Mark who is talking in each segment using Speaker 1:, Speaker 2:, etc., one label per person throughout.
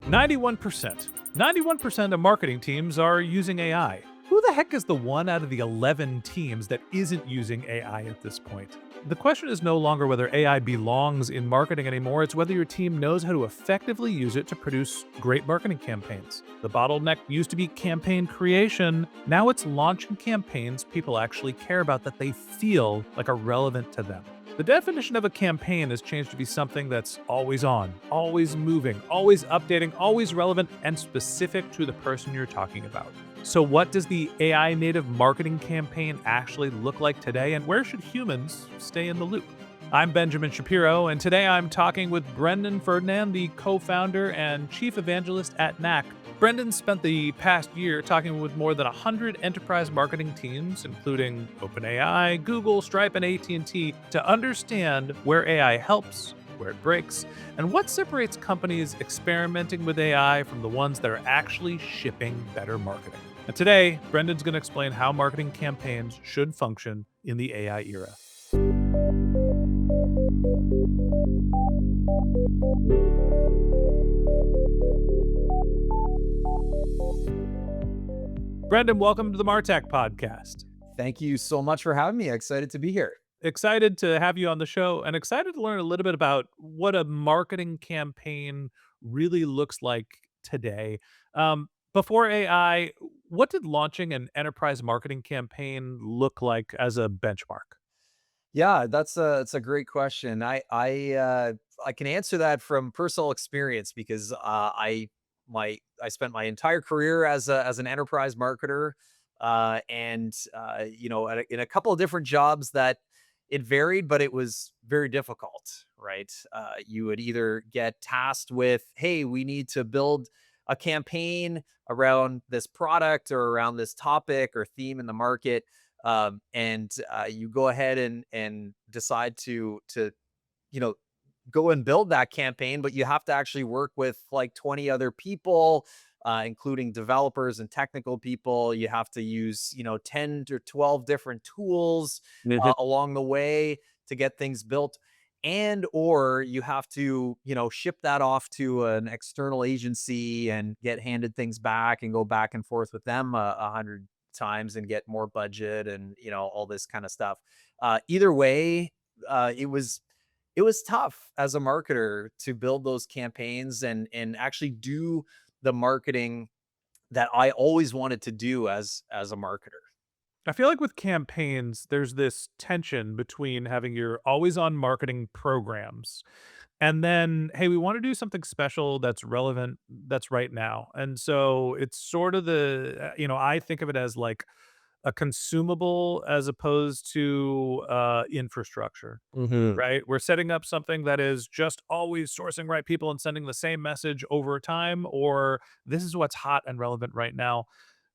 Speaker 1: 91%. 91% of marketing teams are using AI. Who the heck is the one out of the 11 teams that isn't using AI at this point? The question is no longer whether AI belongs in marketing anymore, it's whether your team knows how to effectively use it to produce great marketing campaigns. The bottleneck used to be campaign creation. Now it's launching campaigns people actually care about that they feel like are relevant to them. The definition of a campaign has changed to be something that's always on, always moving, always updating, always relevant, and specific to the person you're talking about. So what does the AI native marketing campaign actually look like today, and where should humans stay in the loop? I'm Benjamin Shapiro, and today I'm talking with Brendan Farnand, the co-founder and chief evangelist at Knak. Brendan spent the past year talking with more than 100 enterprise marketing teams, including OpenAI, Google, Stripe, and AT&T, to understand where AI helps, where it breaks, and what separates companies experimenting with AI from the ones that are actually shipping better marketing. And today, Brendan's going to explain how marketing campaigns should function in the AI era. Brendan, welcome to the MarTech podcast.
Speaker 2: Thank you so much for having me. Excited to be here.
Speaker 1: Excited to have you on the show and excited to learn a little bit about what a marketing campaign really looks like today. Before AI, what did launching an enterprise marketing campaign look like as a benchmark?
Speaker 2: Yeah, it's a great question. I can answer that from personal experience because I spent my entire career as an enterprise marketer, and in a couple of different jobs that it varied, but it was very difficult. Right, you would either get tasked with, "Hey, we need to build a campaign around this product or around this topic or theme in the market." And you go ahead and decide to you know go and build that campaign, but you have to actually work with like 20 other people, including developers and technical people. You have to use 10 to 12 different tools
Speaker 1: Mhm.
Speaker 2: along the way to get things built, and or you have to ship that off to an external agency and get handed things back and go back and forth with them 100 times and get more budget and all this kind of stuff. Either way, it was tough as a marketer to build those campaigns and actually do the marketing that I always wanted to do as a marketer.
Speaker 1: I feel like with campaigns, there's this tension between having your always on marketing programs and then, hey, we want to do something special that's relevant, that's right now. And so it's sort of I think of it as like a consumable as opposed to infrastructure.
Speaker 2: Mhm.
Speaker 1: Right? We're setting up something that is just always sourcing right people and sending the same message over time, or this is what's hot and relevant right now.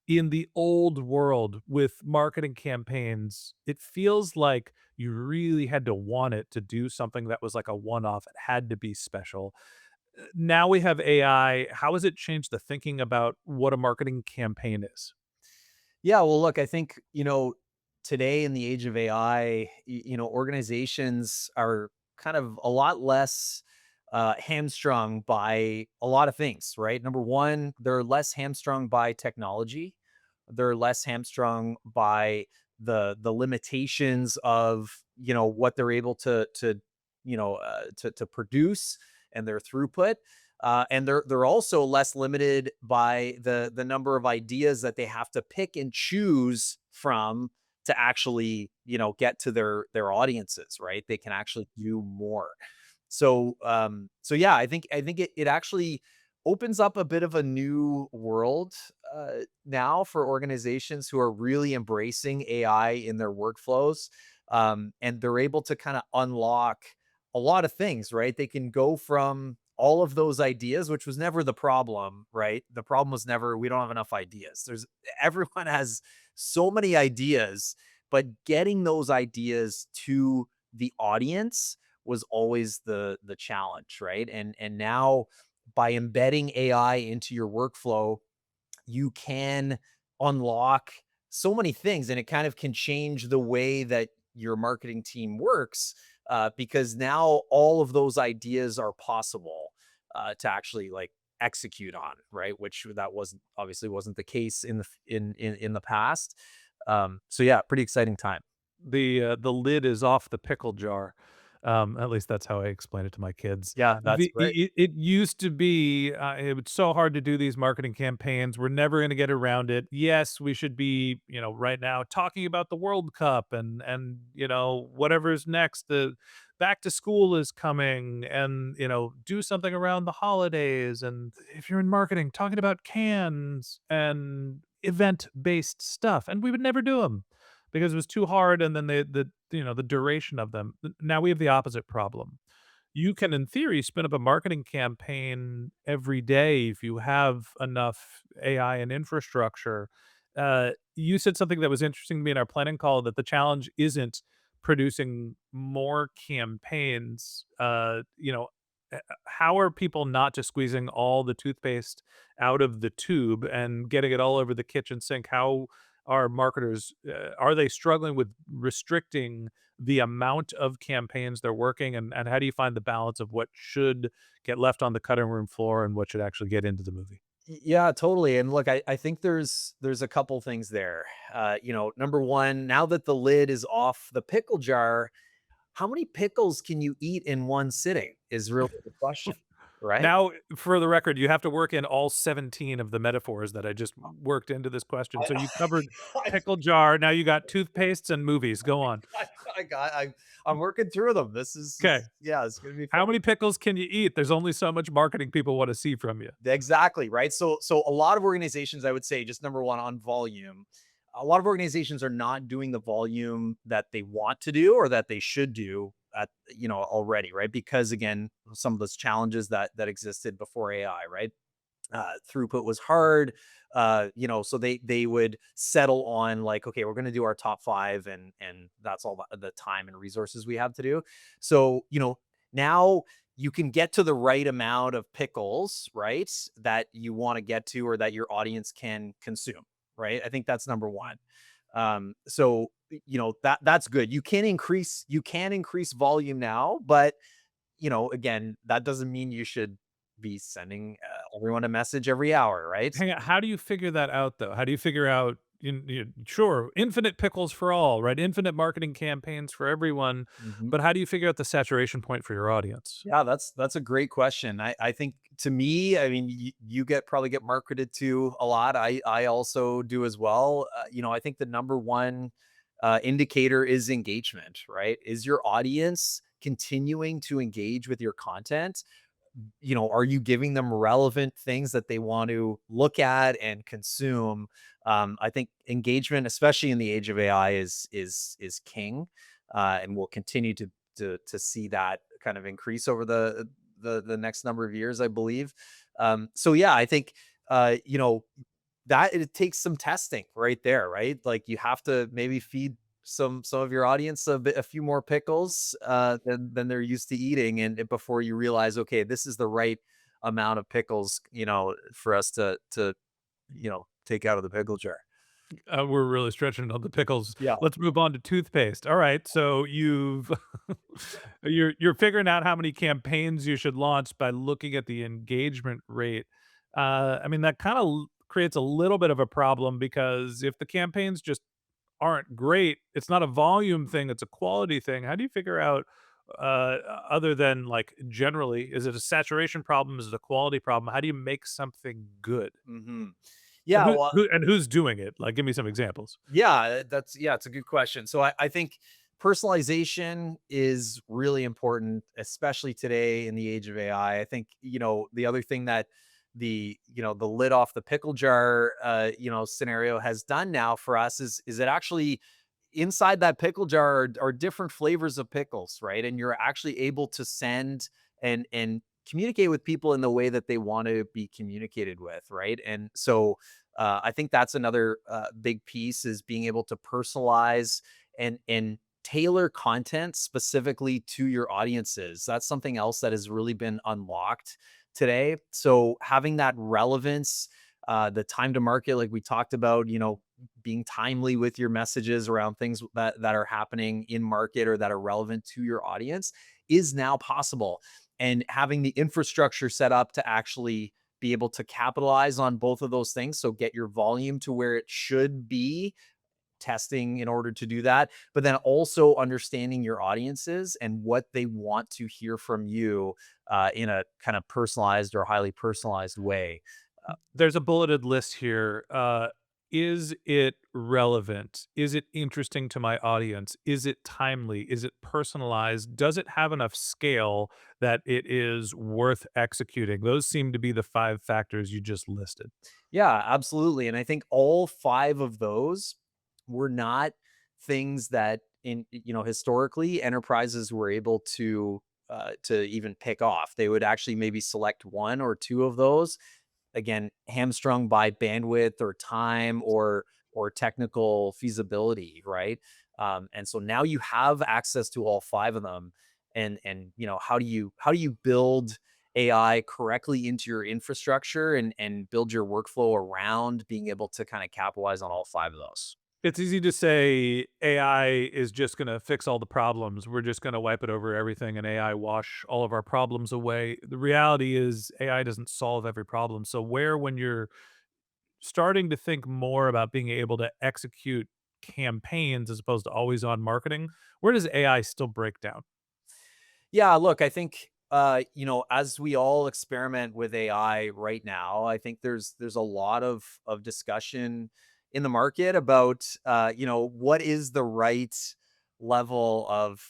Speaker 1: In the old world with marketing campaigns, it feels like you really had to want it to do something that was like a one-off. It had to be special. Now we have AI. How has it changed the thinking about what a marketing campaign is?
Speaker 2: Yeah, well, look, I think, today in the age of AI, organizations are kind of a lot less hamstrung by a lot of things, right? Number one, they're less hamstrung by technology. They're less hamstrung by the limitations of what they're able to produce and their throughput. And they're also less limited by the number of ideas that they have to pick and choose from to actually get to their audiences, right? They can actually do more. So yeah, I think it actually opens up a bit of a new world now for organizations who are really embracing AI in their workflows, and they're able to kind of unlock a lot of things, right? They can go from all of those ideas, which was never the problem, right? The problem was never we don't have enough ideas. There's Everyone has so many ideas, but getting those ideas to the audience was always the challenge, right? And now by embedding AI into your workflow, you can unlock so many things, and it kind of can change the way that your marketing team works, because now all of those ideas are possible to actually like execute on, right? Which that wasn't obviously wasn't the case in in the past. So yeah, pretty exciting time.
Speaker 1: The lid is off the pickle jar. At least that's how I explain it to my kids.
Speaker 2: Yeah, that's great.
Speaker 1: It used to be, it was so hard to do these marketing campaigns. We're never gonna get around it. Yes, we should be, right now talking about the World Cup and, whatever's next. The back to school is coming and, do something around the holidays. And if you're in marketing, talking about cans and event-based stuff, and we would never do them because it was too hard, and then the duration of them. Now we have the opposite problem. You can, in theory, spin up a marketing campaign every day if you have enough AI and infrastructure. You said something that was interesting to me in our planning call, that the challenge isn't producing more campaigns. How are people not just squeezing all the toothpaste out of the tube and getting it all over the kitchen sink? How are marketers, are they struggling with restricting the amount of campaigns they're working, and how do you find the balance of what should get left on the cutting room floor and what should actually get into the movie?
Speaker 2: Yeah, totally. And look, I think there's a couple things there. Number one, now that the lid is off the pickle jar, how many pickles can you eat in one sitting is really the question, right?
Speaker 1: Now, for the record, you have to work in all 17 of the metaphors that I just worked into this question. So
Speaker 2: I
Speaker 1: you covered
Speaker 2: I
Speaker 1: pickle jar, now you got toothpastes and movies. Go on.
Speaker 2: I I got I'm working through them. This
Speaker 1: Okay.
Speaker 2: yeah, it's gonna be fun.
Speaker 1: How many pickles can you eat? There's only so much marketing people wanna see from you.
Speaker 2: Exactly, right? So a lot of organizations, I would say, just number 1 on volume, a lot of organizations are not doing the volume that they want to do or that they should do at already, right? Because again, some of those challenges that existed before AI, right? Throughput was hard. So they would settle on like, okay, we're going to do our top 5, and that's all the time and resources we have to do. So now you can get to the right amount of pickles, right, that you want to get to or that your audience can consume, right? I think that's number one. So that's good. You can increase volume now, but again, that doesn't mean you should be sending everyone a message every hour, right?
Speaker 1: Hang on, how do you figure that out, though? How do you figure out, sure, infinite pickles for all, right? Infinite marketing campaigns for everyone,
Speaker 2: Mhm.
Speaker 1: but how do you figure out the saturation point for your audience?
Speaker 2: Yeah, that's a great question. I think to me, I mean, you probably get marketed to a lot. I also do as well. I think the number one indicator is engagement, right? Is your audience continuing to engage with your content? Are you giving them relevant things that they want to look at and consume? I think engagement, especially in the age of AI, is king, and we'll continue to see that kind of increase over the next number of years, I believe. So yeah, I think that it takes some testing right there, right? Like you have to maybe feed some of your audience a few more pickles than they're used to eating, and before you realize, okay, this is the right amount of pickles, for us to take out of the pickle jar.
Speaker 1: We're really stretching on the pickles.
Speaker 2: Yeah.
Speaker 1: Let's move on to toothpaste. All right, so you're figuring out how many campaigns you should launch by looking at the engagement rate. I mean, that kind of creates a little bit of a problem, because if the campaigns just aren't great, it's not a volume thing, it's a quality thing. How do you figure out, other than, like, generally, is it a saturation problem? Is it a quality problem? How do you make something good?
Speaker 2: Hmm.
Speaker 1: And
Speaker 2: Yeah. Well,
Speaker 1: who's doing it? Like, give me some examples.
Speaker 2: yeah, it's a good question. So I think personalization is really important, especially today in the age of AI. I think, the other thing that the lid off the pickle jar, scenario has done now for us is it actually inside that pickle jar are different flavors of pickles, right? And you're actually able to send and communicate with people in the way that they want to be communicated with, right? And so I think that's another big piece, is being able to personalize and tailor content specifically to your audiences. That's something else that has really been unlocked today. So having that relevance, the time to market, like we talked about, being timely with your messages around things that are happening in market or that are relevant to your audience is now possible. And having the infrastructure set up to actually be able to capitalize on both of those things. So get your volume to where it should be, testing in order to do that, but then also understanding your audiences and what they want to hear from you in a kind of personalized or highly personalized way.
Speaker 1: There's a bulleted list here. Is it relevant? Is it interesting to my audience? Is it timely? Is it personalized? Does it have enough scale that it is worth executing? Those seem to be the 5 factors you just listed.
Speaker 2: Yeah, absolutely. And I think all 5 of those were not things that historically enterprises were able to even pick off. They would actually maybe select 1 or 2 of those, again, hamstrung by bandwidth or time or technical feasibility, right? And so now you have access to all 5 of them. And how do you build AI correctly into your infrastructure and build your workflow around being able to kind of capitalize on all 5 of those?
Speaker 1: It's easy to say AI is just gonna fix all the problems. We're just gonna wipe it over everything and AI wash all of our problems away. The reality is AI doesn't solve every problem. So where when you're starting to think more about being able to execute campaigns as opposed to always on marketing, where does AI still break down?
Speaker 2: Yeah, look, I think as we all experiment with AI right now, I think there's a lot of discussion in the market about what is the right level of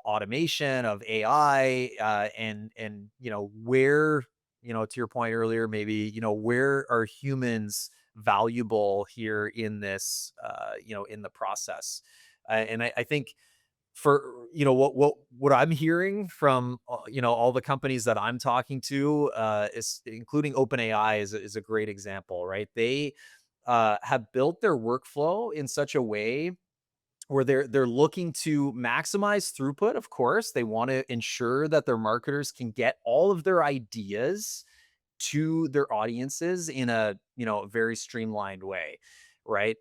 Speaker 2: automation of AI, and where, to your point earlier, maybe where are humans valuable here in this, in the process. And I think for what I'm hearing from all the companies that I'm talking to, is including OpenAI is a great example, right? They have built their workflow in such a way where they're looking to maximize throughput. Of course, they want to ensure that their marketers can get all of their ideas to their audiences in a very streamlined way, right?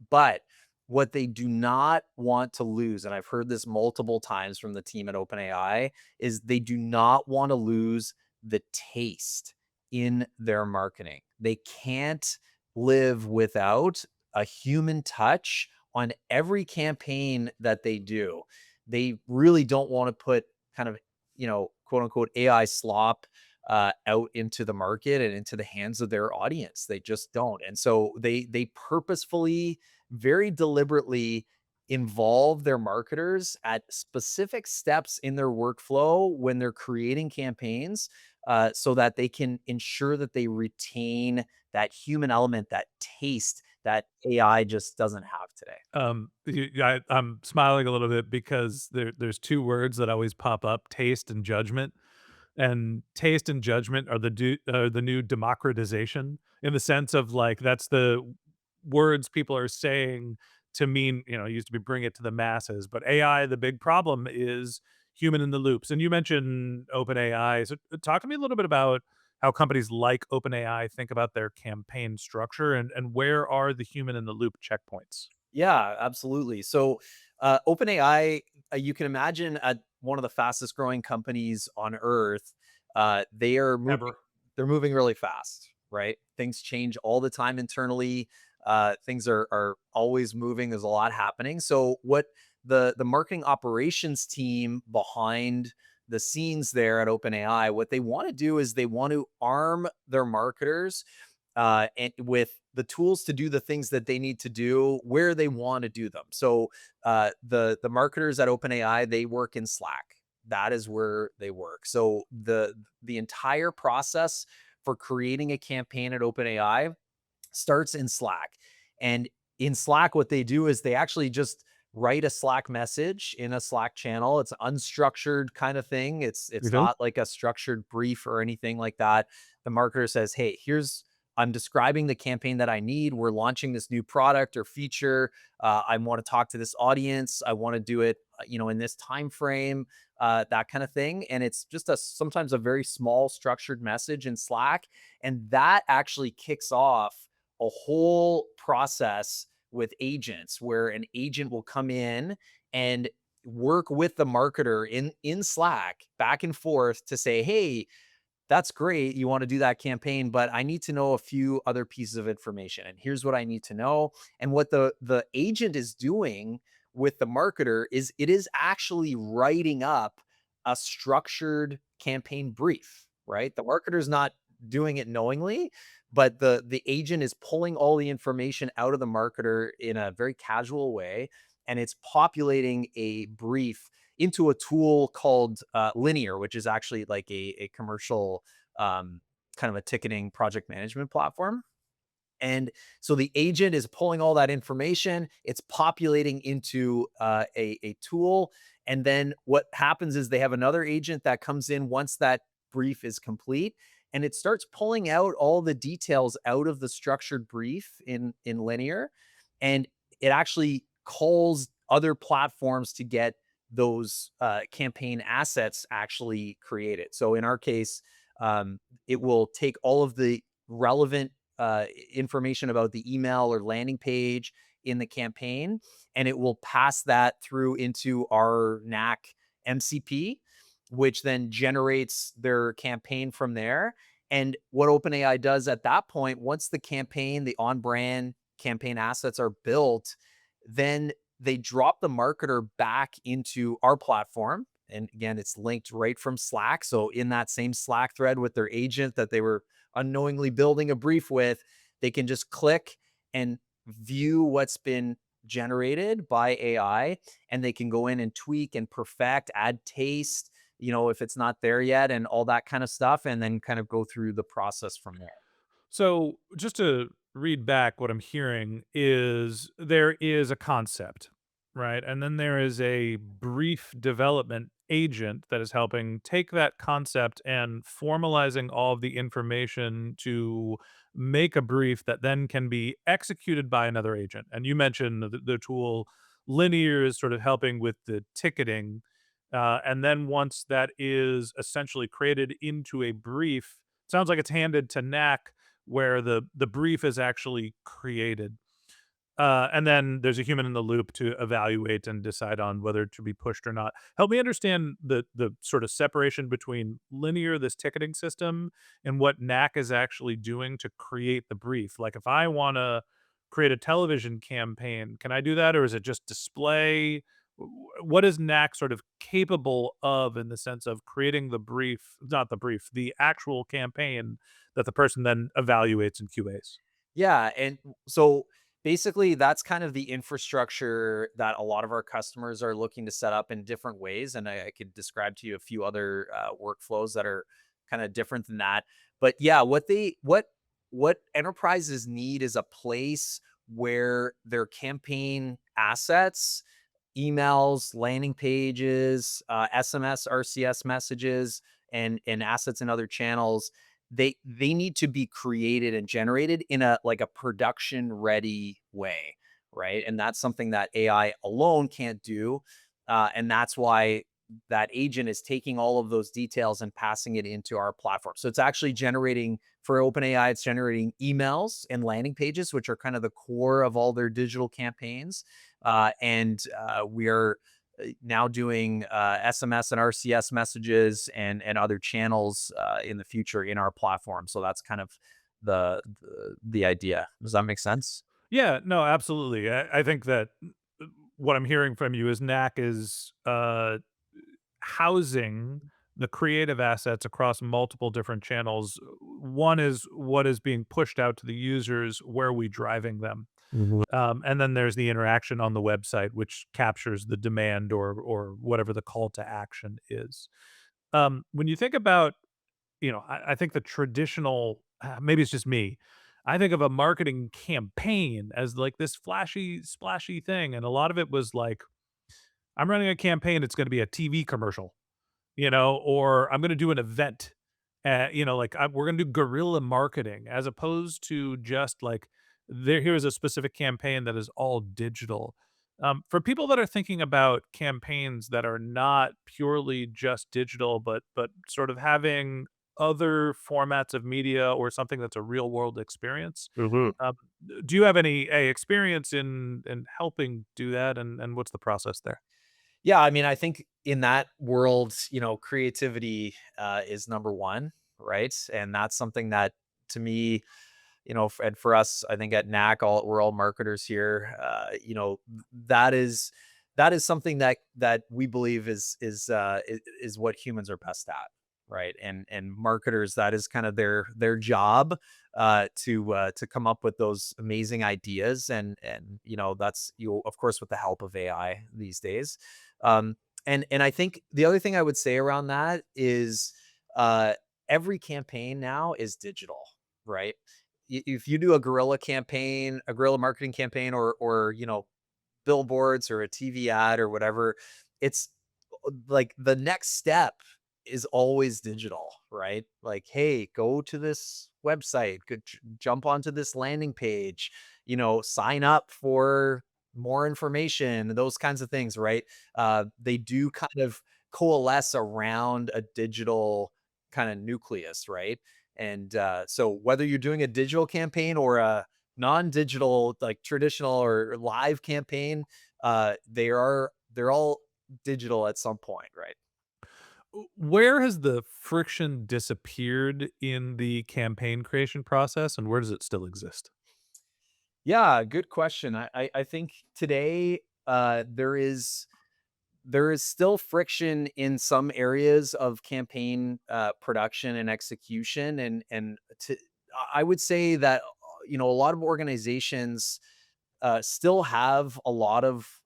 Speaker 2: But what they do not want to lose, and I've heard this multiple times from the team at OpenAI, is they do not want to lose the taste in their marketing. They can't live without a human touch on every campaign that they do. They really don't want to put kind of, quote unquote AI slop out into the market and into the hands of their audience. They just don't. And so they purposefully, very deliberately involve their marketers at specific steps in their workflow when they're creating campaigns, so that they can ensure that they retain that human element, that taste that AI just doesn't have today.
Speaker 1: I'm smiling a little bit because there's 2 words that always pop up: taste and judgment. And taste and judgment are the new democratization, in the sense of, like, that's the words people are saying to mean, it used to be bring it to the masses, but AI, the big problem is human in the loops. And you mentioned OpenAI, so talk to me a little bit about how companies like OpenAI think about their campaign structure, and where are the human in the loop checkpoints?
Speaker 2: Yeah, absolutely. So, OpenAI, you can imagine at one of the fastest growing companies on earth, they are moving.
Speaker 1: Ever.
Speaker 2: They're moving really fast, right? Things change all the time internally. Things are always moving. There's a lot happening. So, what the marketing operations team behind the scenes there at OpenAI, what they want to do is they want to arm their marketers, and with the tools to do the things that they need to do where they want to do them. So the marketers at OpenAI, they work in Slack. That is where they work. So the entire process for creating a campaign at OpenAI starts in Slack. And in Slack, what they do is they actually just write a Slack message in a Slack channel. It's an unstructured kind of thing.
Speaker 1: You
Speaker 2: It's
Speaker 1: do?
Speaker 2: not like a structured brief or anything like that. The marketer says, "Hey, here's I'm describing the campaign that I need. We're launching this new product or feature. I want to talk to this audience. I want to do it, in this time frame, that kind of thing." And it's just sometimes a very small structured message in Slack, and that actually kicks off a whole process with agents where an agent will come in and work with the marketer in Slack back and forth to say, "Hey, that's great. You want to do that campaign, but I need to know a few other pieces of information. And here's what I need to know. And what the agent is doing with the marketer is it is actually writing up a structured campaign brief, right? The marketer's not doing it knowingly, but the agent is pulling all the information out of the marketer in a very casual way, and it's populating a brief into a tool called Linear, which is actually like a commercial um, kind of a ticketing project management platform. And so the agent is pulling all that information, it's populating into a tool. And then what happens is they have another agent that comes in once that brief is complete, and it starts pulling out all the details out of the structured brief in Linear. And it actually calls other platforms to get those campaign assets actually created. So in our case, it will take all of the relevant information about the email or landing page in the campaign, and it will pass that through into our Knack MCP, which then generates their campaign from there. And what OpenAI does at that point, once the campaign, the on brand campaign assets are built, then they drop the marketer back into our platform. And again, it's linked right from Slack. So in that same Slack thread with their agent that they were unknowingly building a brief with, they can just click and view what's been generated by AI, and they can go in and tweak and perfect, add taste, if it's not there yet, and all that kind of stuff, and then kind of go through the process from there.
Speaker 1: So, just to read back, what I'm hearing is there is a concept, right? And then there is a brief development agent that is helping take that concept and formalizing all of the information to make a brief that then can be executed by another agent. And you mentioned the tool Linear is sort of helping with the ticketing. And then once that is essentially created into a brief, sounds like it's handed to Knack where the brief is actually created. And then there's a human in the loop to evaluate and decide on whether to be pushed or not. Help me understand the sort of separation between Linear, this ticketing system, and what Knack is actually doing to create the brief. Like if I want to create a television campaign, can I do that, or is it just display? What is Knack sort of capable of in the sense of creating the brief, not the brief, the actual campaign that the person then evaluates and QAs?
Speaker 2: Yeah, and so basically that's kind of the infrastructure that a lot of our customers are looking to set up in different ways, and I could describe to you a few other workflows that are kind of different than that. But yeah, what enterprises need is a place where their campaign assets, emails, landing pages, SMS, RCS messages, and assets in other channels, they need to be created and generated in a like a production ready way, right? And that's something that AI alone can't do, and that's why that agent is taking all of those details and passing it into our platform. So it's actually generating for OpenAI, it's generating emails and landing pages, which are kind of the core of all their digital campaigns. And we are now doing SMS and RCS messages and other channels in the future in our platform. So that's kind of the idea. Does that make sense?
Speaker 1: Yeah, no, absolutely. I think that what I'm hearing from you is Knack is housing the creative assets across multiple different channels. One is what is being pushed out to the users, where are we driving them?
Speaker 2: Mhm.
Speaker 1: And then there's the interaction on the website, which captures the demand or whatever the call to action is. When you think about, I think the traditional, maybe it's just me. I think of a marketing campaign as like this flashy, splashy thing, and a lot of it was like, I'm running a campaign. It's going to be a TV commercial, or I'm gonna do an event. Like, we're gonna do guerrilla marketing as opposed to just like, here's a specific campaign that is all digital. For people that are thinking about campaigns that are not purely just digital, but sort of having other formats of media or something that's a real world experience,
Speaker 2: Mhm.
Speaker 1: um, do you have any experience in helping do that, and what's the process there?
Speaker 2: Yeah, I mean, I think in that world, creativity is number one, right? And that's something that, to me, and for us, I think at Knack, we're all marketers here. That is something that we believe is what humans are best at, right? And marketers, that is kind of their job, to come up with those amazing ideas, and that's, of course, with the help of AI these days. Um, and I think the other thing I would say around that is, uh, every campaign now is digital, right? If you do a guerrilla campaign, a guerrilla marketing campaign, or billboards or a TV ad or whatever, it's like the next step is always digital, right? Like, hey, go to this website, jump onto this landing page, sign up for more information, those kinds of things, right? They do kind of coalesce around a digital kind of nucleus, right? And so whether you're doing a digital campaign or a non-digital, like traditional or live campaign, they're all digital at some point, right?
Speaker 1: Where has the friction disappeared in the campaign creation process, and where does it still exist?
Speaker 2: Yeah, good question. I think today, there is still friction in some areas of campaign production and execution, I would say that a lot of organizations still have a lot of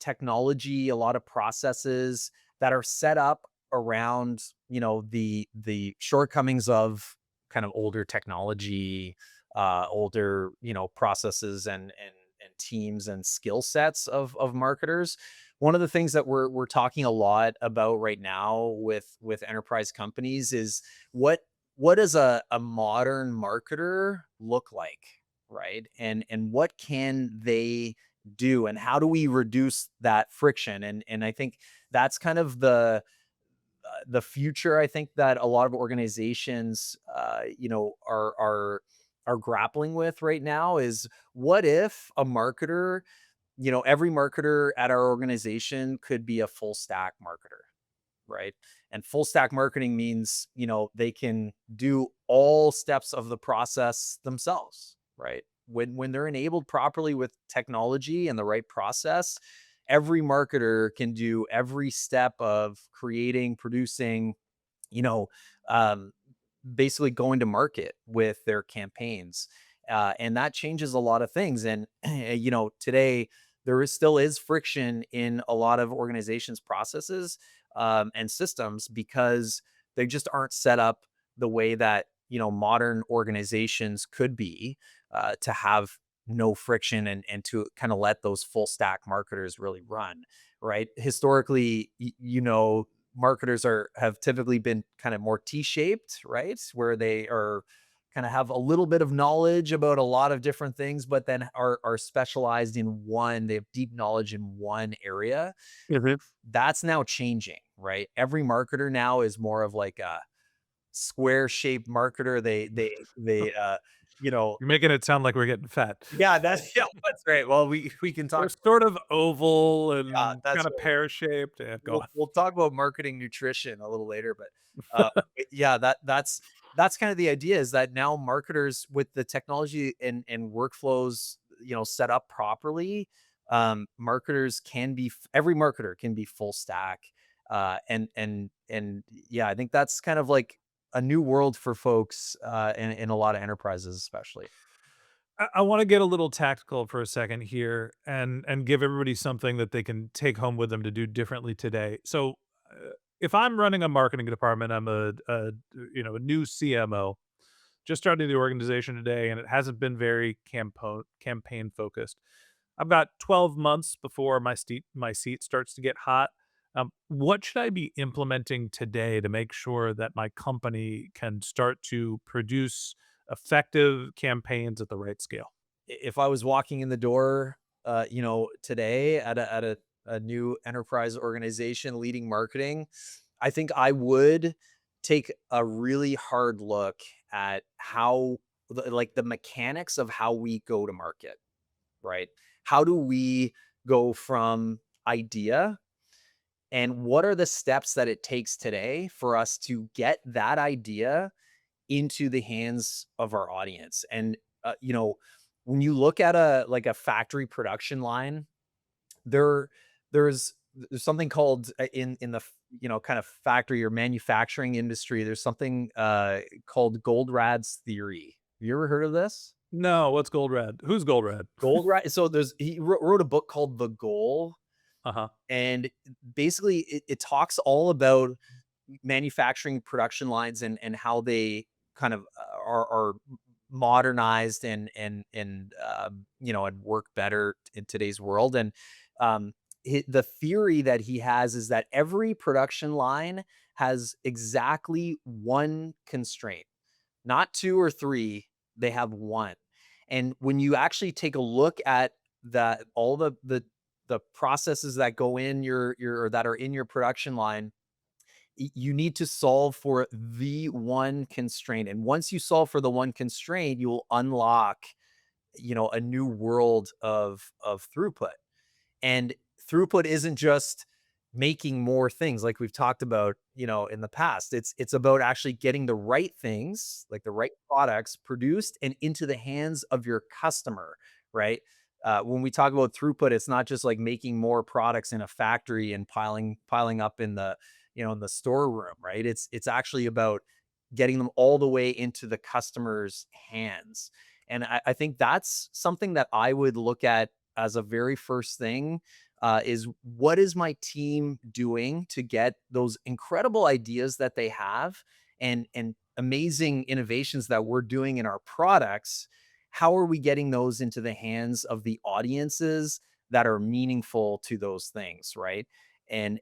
Speaker 2: technology, a lot of processes that are set up around, the shortcomings of kind of older technology, older, processes and teams and skill sets of marketers. One of the things that we're talking a lot about right now with enterprise companies is what does a modern marketer look like, right? And what can they do, and how do we reduce that friction? And I think that's kind of the future, I think, that a lot of organizations are grappling with right now is, what if a marketer, every marketer at our organization could be a full stack marketer, right? And full stack marketing means, they can do all steps of the process themselves, right? When they're enabled properly with technology and the right process, every marketer can do every step of creating, producing, you know, um, basically going to market with their campaigns. And that changes a lot of things. And, today there still is friction in a lot of organizations' processes, and systems, because they just aren't set up the way that, modern organizations could be, to have no friction, and to kind of let those full stack marketers really run, right? Historically, marketers have typically been kind of more T-shaped, right? Where they are kind of have a little bit of knowledge about a lot of different things, but then are specialized in one. They have deep knowledge in one area.
Speaker 1: Mhm.
Speaker 2: That's now changing, right? Every marketer now is more of like a square shaped marketer. You know,
Speaker 1: You're making it sound like we're getting fat.
Speaker 2: yeah, yeah, that's right. Well, we can talk.
Speaker 1: They're sort of oval
Speaker 2: Yeah,
Speaker 1: and
Speaker 2: that's
Speaker 1: kinda
Speaker 2: right.
Speaker 1: pear-shaped. Yeah, go on.
Speaker 2: We'll talk about marketing nutrition a little later, but yeah, that's kind of the idea, is that now marketers, with the technology and workflows, set up properly, marketers can be every marketer can be full stack, and yeah, I think that's kind of like a new world for folks, in a lot of enterprises, especially.
Speaker 1: I wanna get a little tactical for a second here and give everybody something that they can take home with them to do differently today. So, if I'm running a marketing department, I'm a new CMO, just starting the organization today, and it hasn't been very campaign focused. I've got 12 months before my seat starts to get hot. What should I be implementing today to make sure that my company can start to produce effective campaigns at the right scale?
Speaker 2: If I was walking in the door, today at a new enterprise organization leading marketing, I think I would take a really hard look at how, like, the mechanics of how we go to market, right? How do we go from idea And what are the steps that it takes today for us to get that idea into the hands of our audience? And when you look at a factory production line, there there's something called in the kind of factory or manufacturing industry, there's something called Goldratt's theory. Have you ever heard of this?
Speaker 1: No, what's Goldratt? Who's Goldratt?
Speaker 2: Goldratt, so he wrote a book called The Goal,
Speaker 1: Uh-huh.
Speaker 2: and basically it talks all about manufacturing production lines and how they kind of are modernized and work better in today's world. And the theory that he has is that every production line has exactly one constraint, not two or three. They have one. And when you actually take a look at that, all the processes that go in your or that are in your production line, you need to solve for the one constraint. And once you solve for the one constraint, you will unlock, a new world of throughput. And throughput isn't just making more things like we've talked about, in the past. It's about actually getting the right things, like the right products produced and into the hands of your customer, right? When we talk about throughput, it's not just like making more products in a factory and piling up in the storeroom, right? It's actually about getting them all the way into the customer's hands. And I think that's something that I would look at as a very first thing, is what is my team doing to get those incredible ideas that they have and amazing innovations that we're doing in our products? How are we getting those into the hands of the audiences that are meaningful to those things, right? And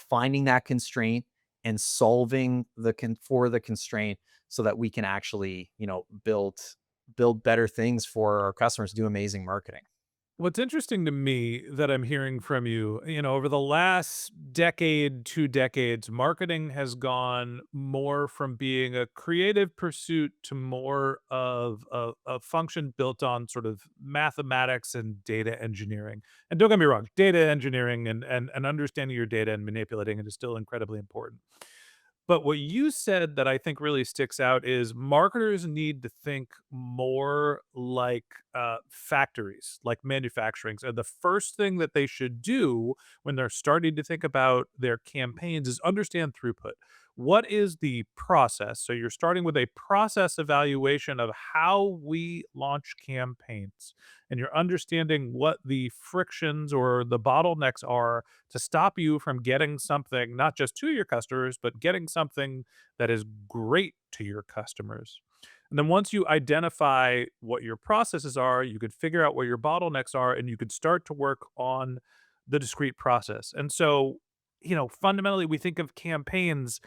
Speaker 2: finding that constraint and solving for the constraint so that we can actually, build better things for our customers, do amazing marketing.
Speaker 1: What's interesting to me that I'm hearing from you, over the last decade, 2 decades, marketing has gone more from being a creative pursuit to more of a function built on sort of mathematics and data engineering. And don't get me wrong, data engineering and understanding your data and manipulating it is still incredibly important. But what you said that I think really sticks out is marketers need to think more like factories, like manufacturing. So the first thing that they should do when they're starting to think about their campaigns is understand throughput. What is the process? So you're starting with a process evaluation of how we launch campaigns, and you're understanding what the frictions or the bottlenecks are to stop you from getting something not just to your customers, but getting something that is great to your customers. And then once you identify what your processes are, you could figure out what your bottlenecks are and you could start to work on the discrete process. And so, fundamentally, we think of campaigns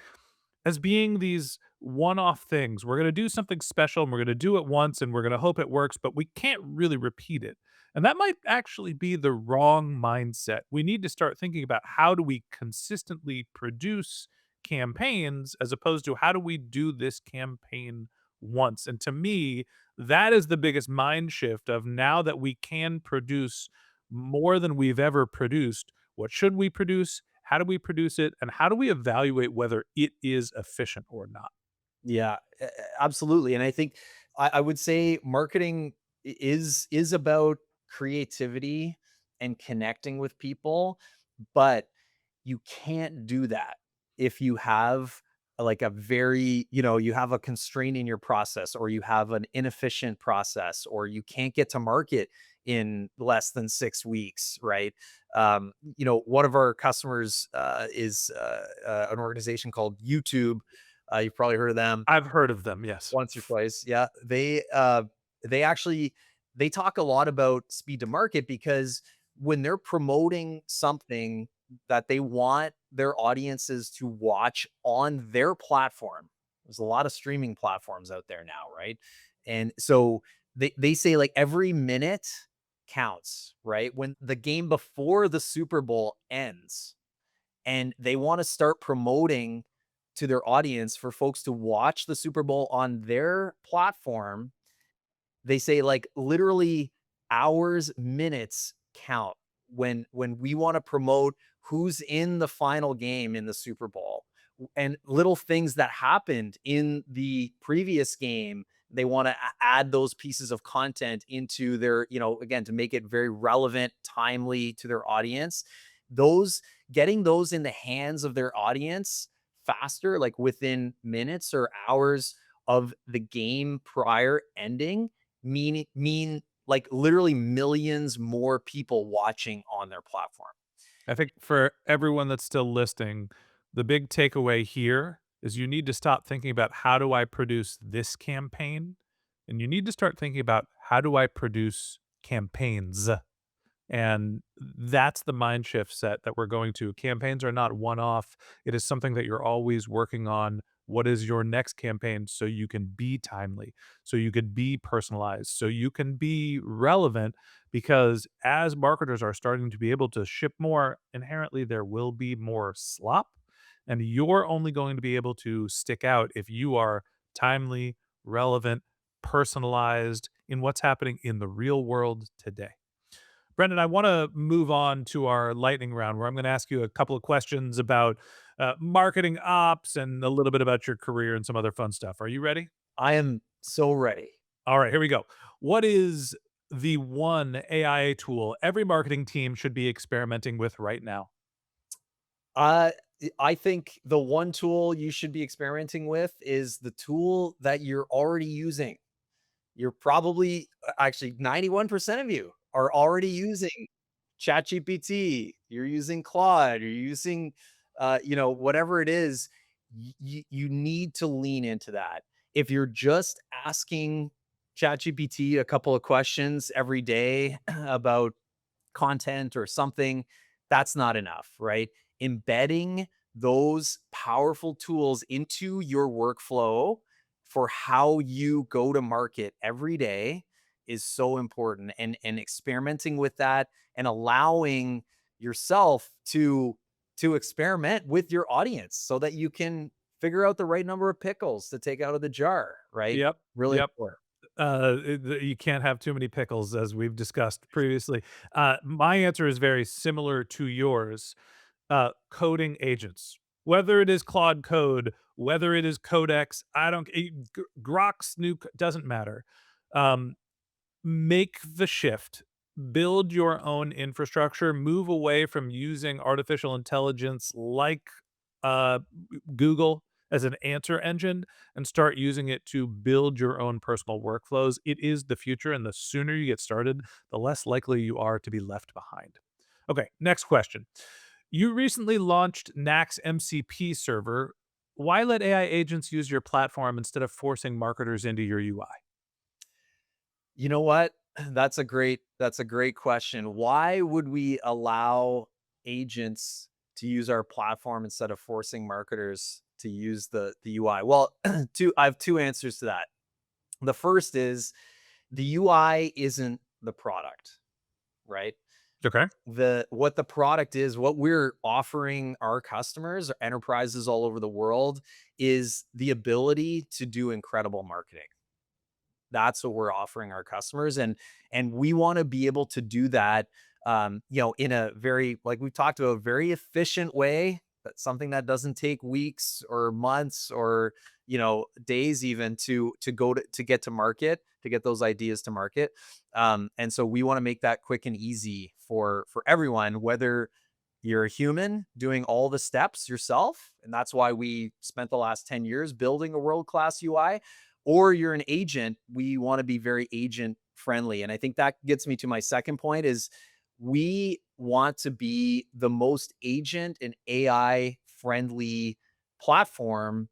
Speaker 1: as being these one-off things. We're gonna do something special, and we're gonna do it once, and we're gonna hope it works, but we can't really repeat it. And that might actually be the wrong mindset. We need to start thinking about how do we consistently produce campaigns as opposed to how do we do this campaign once. And to me, that is the biggest mind shift of now that we can produce more than we've ever produced, what should we produce? How do we produce it? And how do we evaluate whether it is efficient or not?
Speaker 2: Yeah, absolutely. And I think I would say marketing is about creativity and connecting with people, but you can't do that if you have like a very, you have a constraint in your process, or you have an inefficient process, or you can't get to market in less than 6 weeks, right? One of our customers is an organization called YouTube. You've probably heard of them
Speaker 1: I've heard of them, yes.
Speaker 2: once or twice. Yeah. They actually they talk a lot about speed to market because when they're promoting something that they want their audiences to watch on their platform, there's a lot of streaming platforms out there now, right? And so they say like every minute counts, right? When the game before the Super Bowl ends, and they want to start promoting to their audience for folks to watch the Super Bowl on their platform, they say like literally hours, minutes count. when we want to promote who's in the final game in the Super Bowl and little things that happened in the previous game, they want to add those pieces of content into their, again, to make it very relevant, timely to their audience. Those Getting those in the hands of their audience faster, like within minutes or hours of the game prior ending, mean like literally millions more people watching on their platform.
Speaker 1: I think for everyone that's still listening, the big takeaway here is you need to stop thinking about how do I produce this campaign, and you need to start thinking about how do I produce campaigns. And that's the mind shift set that we're going to. Campaigns are not one off. It is something that you're always working on. What is your next campaign so you can be timely, so you could be personalized, so you can be relevant? Because as marketers are starting to be able to ship more, inherently there will be more slop. And you're only going to be able to stick out if you are timely, relevant, personalized in what's happening in the real world today. Brendan, I want to move on to our lightning round where I'm going to ask you a couple of questions about marketing ops and a little bit about your career and some other fun stuff. Are you ready?
Speaker 2: I am so ready.
Speaker 1: All right, here we go. What is the one AI tool every marketing team should be experimenting with right now?
Speaker 2: Uh, I think the one tool you should be experimenting with is the tool that you're already using. You're probably actually 91% of you are already using ChatGPT, you're using Claude, you're using, whatever it is. You need to lean into that. If you're just asking ChatGPT a couple of questions every day about content or something, that's not enough, right? Embedding those powerful tools into your workflow for how you go to market every day is so important, and experimenting with that and allowing yourself to experiment with your audience so that you can figure out the right number of pickles to take out of the jar, right?
Speaker 1: Yep.
Speaker 2: Really
Speaker 1: Yep.
Speaker 2: important.
Speaker 1: You can't have too many pickles, as we've discussed previously. My answer is very similar to yours. Coding agents, whether it is Claude Code, whether it is Codex, I don't. Grok's doesn't matter. Um, Make the shift, build your own infrastructure, move away from using artificial intelligence like uh, Google as an answer engine and start using it to build your own personal workflows. It is the future, and the sooner you get started, the less likely you are to be left behind. Okay, next question. You recently launched Knak's MCP server. Why let AI agents use your platform instead of forcing marketers into your UI?
Speaker 2: You know what? That's a great question. Why would we allow agents to use our platform instead of forcing marketers to use the UI? Well, I have two answers to that. The first is the UI isn't the product, right?
Speaker 1: Okay.
Speaker 2: What the product is, what we're offering our customers, or enterprises all over the world, is the ability to do incredible marketing. That's what we're offering our customers, and we want to be able to do that, in a very, like we've talked about, very efficient way. That's something that doesn't take weeks or months or days even to get to market, to get those ideas to market. And so we want to make that quick and easy for everyone, whether you're a human doing all the steps yourself, and that's why we spent the last 10 years building a world-class UI, or you're an agent. We want to be very agent friendly. And I think that gets me to my second point is we want to be the most agent and AI friendly platform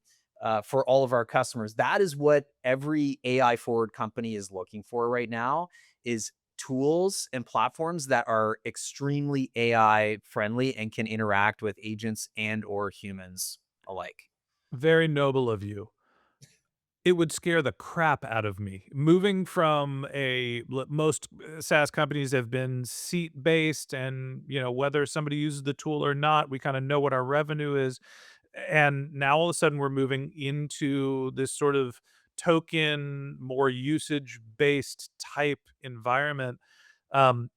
Speaker 2: for all of our customers. That is what every AI forward company is looking for right now, is tools and platforms that are extremely AI friendly and can interact with agents and or humans alike.
Speaker 1: Very noble of you. It would scare the crap out of me. Moving from most SaaS companies have been seat-based and, whether somebody uses the tool or not, we kinda know what our revenue is, and now all of a sudden we're moving into this sort of token, more usage-based type environment. Um,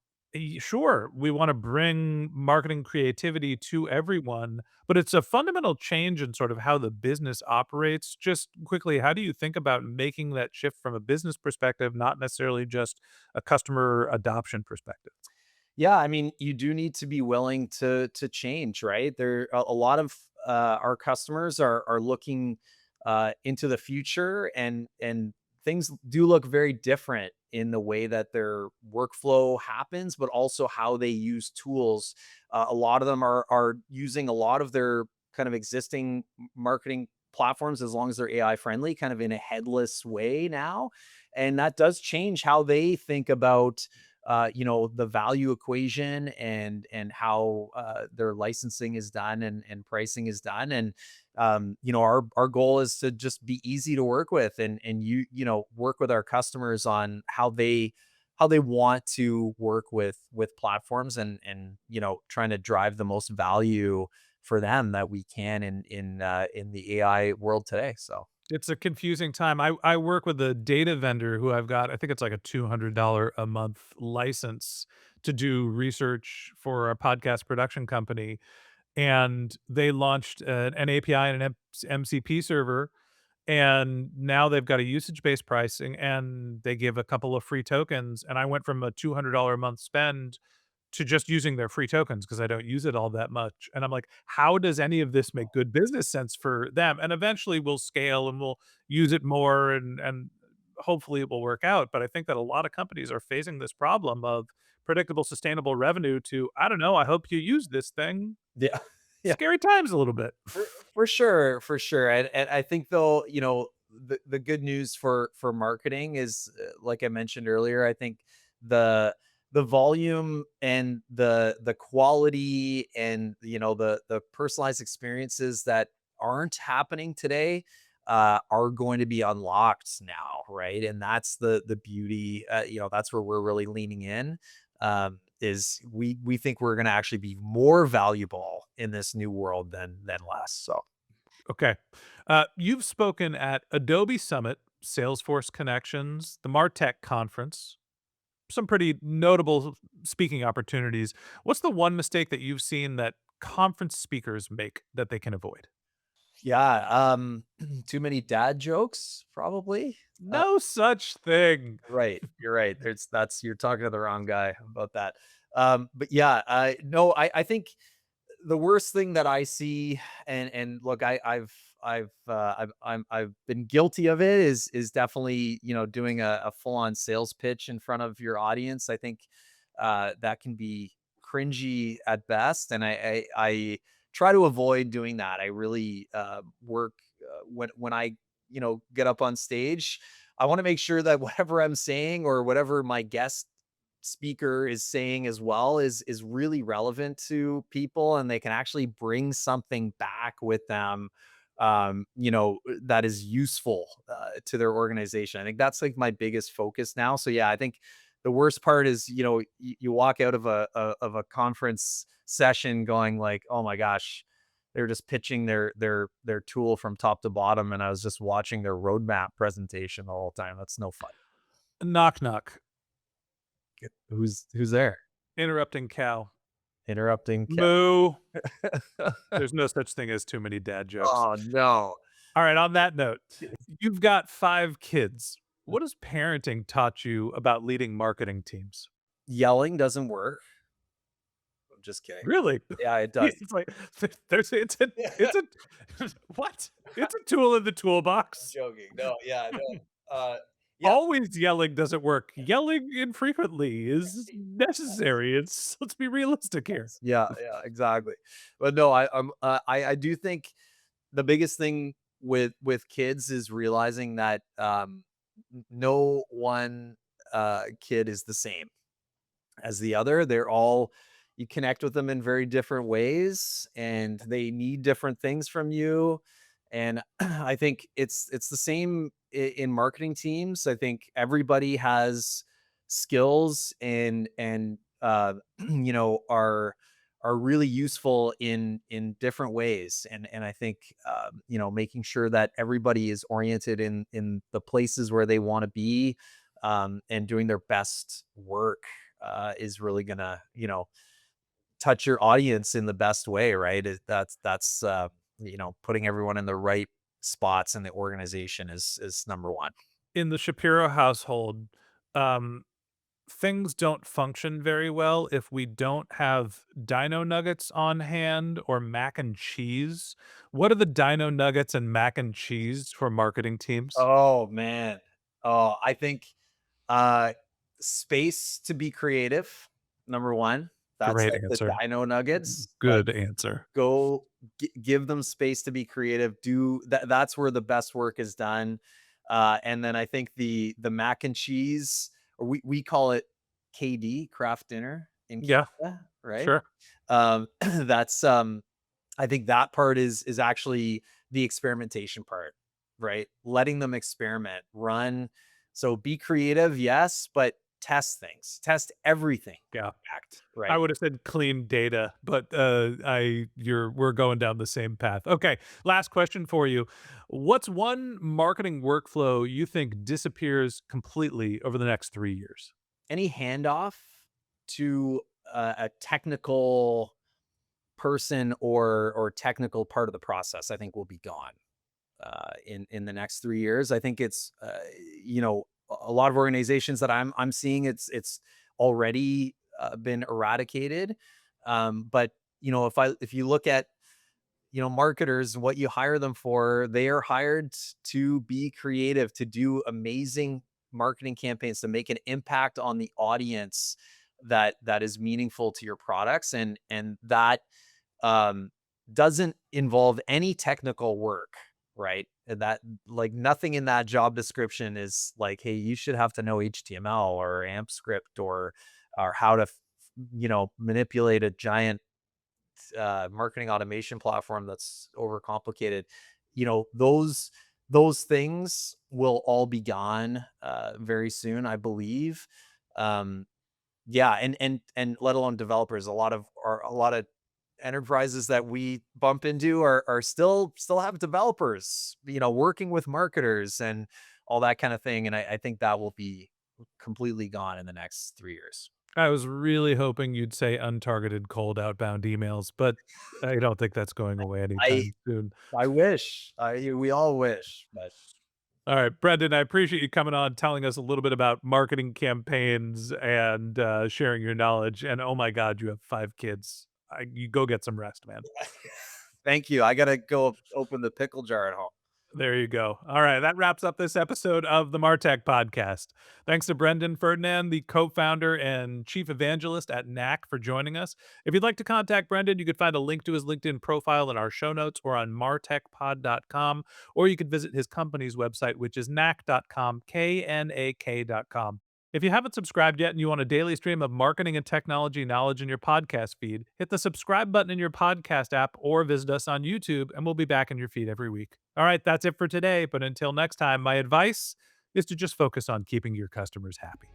Speaker 1: Sure, we want to bring marketing creativity to everyone, but it's a fundamental change in sort of how the business operates. Just quickly, how do you think about making that shift from a business perspective, not necessarily just a customer adoption perspective?
Speaker 2: Yeah, I mean, you do need to be willing to change, right? There a lot of our customers are looking into the future, and things do look very different in the way that their workflow happens, but also how they use tools. A lot of them are using a lot of their kind of existing marketing platforms, as long as they're AI friendly, kind of in a headless way now, and that does change how they think about the value equation, and how their licensing is done, and pricing is done. And our goal is to just be easy to work with, and work with our customers on how they want to work with platforms, and trying to drive the most value for them that we can in the AI world today. So
Speaker 1: It's a confusing time. I work with a data vendor who I've got, I think it's like a $200 a month license to do research for a podcast production company, and they launched an API and an MCP server, and now they've got a usage-based pricing, and they give a couple of free tokens, and I went from a $200 a month spend to just using their free tokens because I don't use it all that much, and I'm like, "How does any of this make good business sense for them?" And eventually we'll scale and we'll use it more, and hopefully it will work out, but I think that a lot of companies are facing this problem of predictable, sustainable revenue to, "I don't know, I hope you use this thing."
Speaker 2: yeah, yeah.
Speaker 1: Scary times a little bit.
Speaker 2: For sure, for sure. And I think though, the good news for marketing is, like I mentioned earlier, I think the the volume and the quality, and the personalized experiences that aren't happening today are going to be unlocked now, right? And that's the beauty. That's where we're really leaning in. Is we think we're going to actually be more valuable in this new world than less. So
Speaker 1: Okay. You've spoken at Adobe Summit, Salesforce Connections, the MarTech conference, some pretty notable speaking opportunities. What's the one mistake that you've seen that conference speakers make that they can avoid?
Speaker 2: yeah, too many dad jokes, probably.
Speaker 1: No such thing.
Speaker 2: Right, you're right. You're talking to the wrong guy about that. But yeah, no, I think the worst thing that I see, and look, I've been guilty of it, is definitely doing a full on sales pitch in front of your audience. I think that can be cringy at best, and I try to avoid doing that. I really work when I get up on stage. I want to make sure that whatever I'm saying, or whatever my guest speaker is saying as well, is really relevant to people, and they can actually bring something back with them, that is useful to their organization. I think that's like my biggest focus now. So yeah, I think the worst part is, you walk out of a conference session going like, oh my gosh, they're just pitching their tool from top to bottom, and I was just watching their roadmap presentation the whole time. That's no fun.
Speaker 1: Knock knock.
Speaker 2: Who's there?
Speaker 1: Interrupting cow.
Speaker 2: Interrupting cat.
Speaker 1: Moo. There's no such thing as too many dad jokes.
Speaker 2: Oh, no.
Speaker 1: All right, on that note, you've got 5 kids. What has parenting taught you about leading marketing teams?
Speaker 2: Yelling doesn't work. I'm just kidding.
Speaker 1: Really?
Speaker 2: Yeah, it does.
Speaker 1: It's like there's it's a what? It's a tool in the
Speaker 2: I'm
Speaker 1: toolbox.
Speaker 2: joking. No, yeah, no. Yeah,
Speaker 1: Always yelling doesn't work. Yelling infrequently is necessary. Let's be realistic here.
Speaker 2: yeah, yeah, exactly. But no, I do think the biggest thing with kids is realizing that no one kid is the same as the other. They're all You connect with them in very different ways, and they need different things from you. And I think it's the same in marketing teams. I think everybody has skills, and are really useful in different ways. And I think making sure that everybody is oriented in the places where they want to be, and doing their best work is really gonna, touch your audience in the best way, right? Putting everyone in the right spots in the organization is number one.
Speaker 1: In the Shapiro household, um, things don't function very well if we don't have dino nuggets on hand or mac and cheese. What are the dino nuggets and mac and cheese for marketing teams?
Speaker 2: Oh man. Oh, I think uh space to be creative, number one. That's
Speaker 1: Great
Speaker 2: like the
Speaker 1: answer.
Speaker 2: dino nuggets. Like
Speaker 1: Good answer.
Speaker 2: go give them space to be creative. Do that. That's where the best work is done. And then I think the mac and cheese, or we call it KD, craft dinner in
Speaker 1: Yeah,
Speaker 2: Canada, right?
Speaker 1: sure.
Speaker 2: That's I think that part is actually the experimentation part, right? Letting them experiment, run. So be creative, yes, but test things, test everything.
Speaker 1: Yeah.
Speaker 2: Act
Speaker 1: I
Speaker 2: right.
Speaker 1: would have said clean data, but, we're going down the same path. Okay, last question for you. What's one marketing workflow you think disappears completely over the next 3 years?
Speaker 2: Any handoff to a technical person or technical part of the process, I think will be gone in the next 3 years. I think it's a lot of organizations that I'm seeing it's already been eradicated. But if you look at marketers, what you hire them for, they are hired to be creative, to do amazing marketing campaigns, to make an impact on the audience that is meaningful to your products, and that um, doesn't involve any technical work, right? And that, like, nothing in that job description is like, hey, you should have to know HTML or AMP script or how to manipulate a giant marketing automation platform that's overcomplicated. Those things will all be gone very soon, I believe. Um, yeah, and let alone developers. A lot of enterprises that we bump into are still have developers, working with marketers and all that kind of thing. And I think that will be completely gone in the next 3 years.
Speaker 1: I was really hoping you'd say untargeted cold outbound emails, but I don't think that's going away
Speaker 2: I
Speaker 1: anytime soon.
Speaker 2: I wish. We all wish, but
Speaker 1: All right, Brendan, I appreciate you coming on, telling us a little bit about marketing campaigns and, sharing your knowledge, and, oh my god, you have 5 kids. You go get some rest, man.
Speaker 2: thank you. I gotta go open the pickle jar at home.
Speaker 1: There you go. All right, that wraps up this episode of the MarTech podcast. Thanks to Brendan Ferdinand, the co-founder and chief evangelist at Knack, for joining us. If you'd like to contact Brendan, you could find a link to his LinkedIn profile in our show notes or on martechpod.com, or you could visit his company's website, which is knack.com, Knak.com. If you haven't subscribed yet and you want a daily stream of marketing and technology knowledge in your podcast feed, hit the subscribe button in your podcast app or visit us on YouTube, and we'll be back in your feed every week. All right, that's it for today. But until next time, my advice is to just focus on keeping your customers happy.